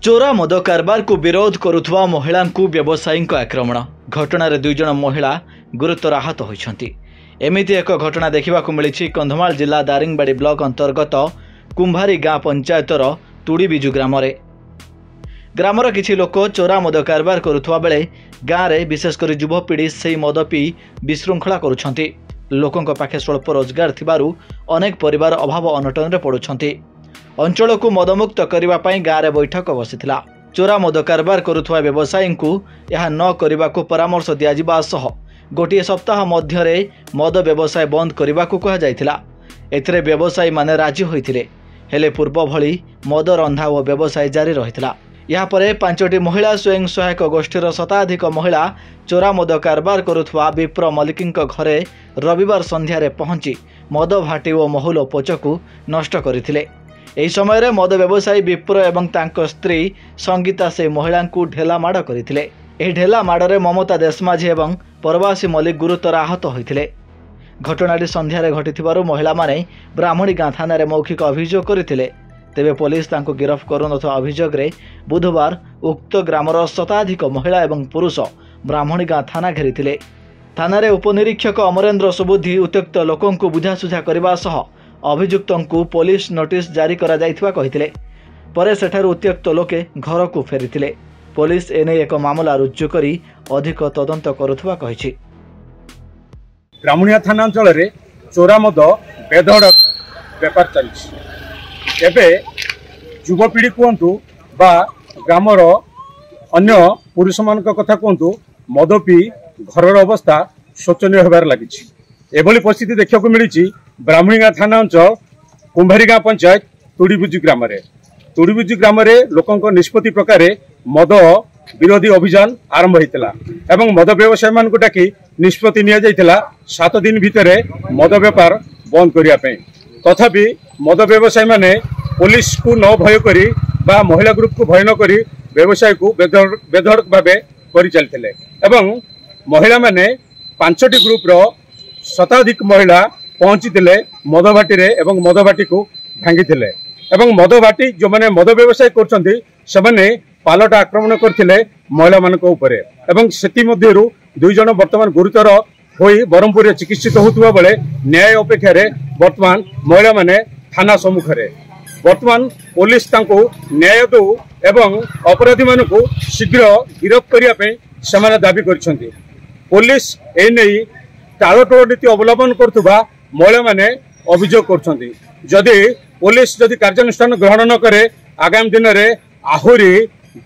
चोरा मद कारबार को विरोध करुवा महिला व्यवसायी आक्रमण घटना दुई जन महिला गुरुतर आहत होती। एमिति एक घटना देखा मिली कंधमाल जिला दारिंगबाड़ी ब्लॉक अंतर्गत कुंभारी गाँ पंचायतर तुड़ीबिजु ग्रामर किछि लोक चोरा मद कारबार करुवा बेले गाँव में विशेषकर युवपीढ़ी से मद पी विशृंखला करुछंती। लोकों पाखे स्वल्प रोजगार थिबारु अनेक परिवार अभाव अनटन पड़ुछंती। अंचल को मदमुक्त करने गाँव में बैठक बसिथिला। चोरा मद कारबार करुवा व्यवसायी को यह न करने को परामर्श दिया सह गोटे सप्ताह मध्य मद व्यवसाय बंद करने को कहुला। एथिरे व्यवसायी माने राजी होइथिले, हेले पूर्व भली मद रंधा और व्यवसाय जारी रहिथिला। या परे 5टी महिला स्वयं सहायक गोष्ठीर शताधिक महिला चोरा मद कारबार करुवा विप्र मल्लिक घरे रविवार संध्यारे पहुंची मद भाटी और महुल पोचकू नष्ट करथिले। एही समय मद व्यवसायी विप्र एवं तांको स्त्री संगीता से महिला को ढेला माड़ करथिले। एही ढेला माड़े ममता देशमाझी एवं परवासी मल्लिक गुरुतर आहत होइथिले। घटनाटी संध्यारे घटिथिबारु महिला माने ब्राह्मणी गाँ थाना मौखिक अभियोग करथिले। तेबे पुलिस तांको गिरफ करुनथवा अभियोग रे बुधवार उक्त ग्रामर शताधिक महिला एवं पुरुष ब्राह्मणी गाँ थाना घेरिथिले। थाना उपनिरीक्षक अमरेन्द्र सुबुद्धि उत्यक्त लोकों को बुझासुझा करने सह अभियुक्त को पुलिस नोटिस जारी करा जायथिबा कहिथिले। परे सेठार उत्यक्त लोके घर को फेरिथिले। पुलिस एने एक मामला रुजु करी अधिक तदंत करुथबा कहिछि। ब्राह्मणिया थाना अंचल रे चोरा मद बेधड़क व्यापार चलछि। एबे युवपीढ़ी कहतु बा ग्रामर अन्य पुरुष मान कथा कहतु मद पी घर अवस्था शोचनीय होबार लगी। एभली परिस्थिति देखा मिली ब्राह्मणीगाँ थाना अंचल कुंभारी गाँ पंचायत तुड़ीबिजु ग्राम लोकों निष्पत्ति प्रकार मद विरोधी अभियान आरंभ होता एवं मद व्यवसायी मान डाकी निष्पत्ति नि 7 दिन भितर मद व्यापार बंद करने। तथापि मद व्यवसायी माने पुलिस को न भय करी बा महिला ग्रुप को भय न करी व्यवसाय को बेधड़क भाव कर चलते एवं महिला माने 5टी ग्रुप रो शताधिक महिला पहुंची मद भाटी रे एवं मद भाटी को भांगी एवं मद भाटी जो माने मद व्यवसाय करछंती सेमाने पालट आक्रमण करथिले महिला मानक ऊपर एवं सेति मध्यरु 2 जन वर्तमान गुरुतर होई बरहमपुर रे चिकित्सित होतुवा बेले न्याय अपेक्षा रे वर्तमान महिला माने थाना सम्मुख रे वर्तमान पुलिस तांको न्याय दो एवं अपराधी मानक शीघ्र गिरफ करिया पे सेमाने दाबी करछंती। पुलिस ए नै टाळटोळ नीति अवलंबन करथुबा महिला माने अभियोग करछंती। जदि पुलिस जदि कार्यानुष्ठान ग्रहण न करे आगामी दिन में आहुरी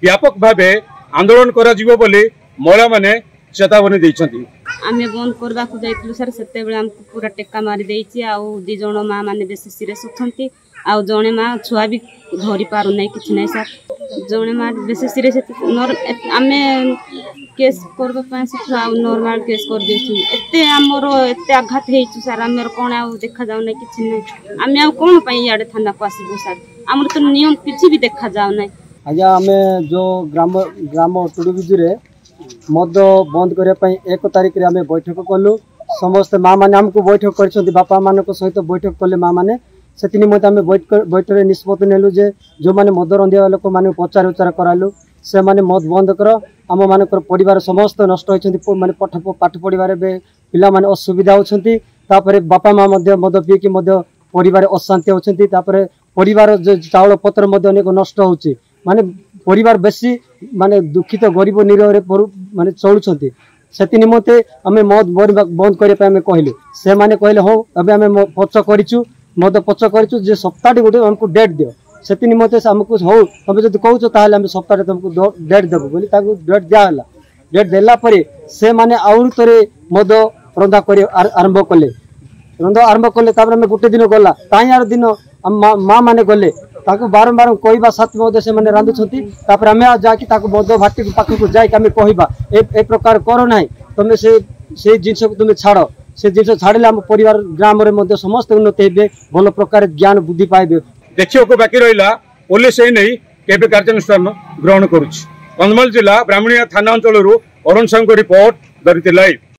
व्यापक भावे आंदोलन करा जिवो बोली महिला माने चेतावनी दैछंती। आमे बंद करबा को जाइतलु सर सेते बेले हमको पूरा टेक्का मारी देइछि आउ 2 जण मां माने बेसी सीरियस होथंती आउ जणे मां छुआ भी धरि पारु नै किछ नै सर जणे मां बेसी सीरियस आमे केस करबा पाए से आउ नॉर्मल केस कर देछु। एते हमरो एते आघात हेइछु सर हमर कोन आउ देखा जाउ नै किछ नै आमे आउ कोन पई याडे थाना को आसीबो सर हमर तो नियम किछ भी देखा जाउ नै। आजा आमे जो ग्राम तुड़ीबिजु रे मद बंद करने 1 तारिख रे आमे बैठक कलु। समस्त माँ मैंने आमको बैठक कर बापा मान सहित बैठक कले माँ मैंने से निमत आम बैठक निष्पत्ति नेलु जे जो मैंने मद रंधिया लोक मैंने पचार उचार करालु से मैंने मद बंद कर आम मान परिवार समस्त नष्ट होती माने पाठ पढ़ार पिला माने असुविधा होती बापा माँ मद पीकी परिवार अशांति होती परिवार चाउल पत्र अनेक नष्ट होची माने परिवार बेसी माने दुखित गरीब निरह माने चलुछंती से निमते आम मद बंद करने कहलु से माने कहले हो अबे आम पच करिछु मद पच करिछु जे सप्ताह गोटे हमको डेट दियो से निमते आमको हो तुम जब कहूँ ताल आम सप्ताह तुमको डेट देबू बोली डेट दियाला। डेट देला परे से माने आउर तरे मद रंधा कर आरंभ कले रंधा आरंभ कले आम गोटे दिन गला ताई आर दिन माँ मैंने गले बारंबार कहवा साथ मद से मैंने रांधुंट आम जाकि मद भाटी पाखक जाकि कहवा ए प्रकार कर ना तुम से जिनस को तुम छाड़ से जिन छाड़े आम परिवार ग्राम में समस्त उन्नति हे भल प्रकार ज्ञान बुद्धि पाइबे। देखिए बाकी रहा पुलिस नहीं केबे कार्यानुष्ठान ग्रहण करुच्ची। कंधमाल जिला ब्राह्मणिया थाना अंचल अरुण साहू रिपोर्ट धरित्री लाइव।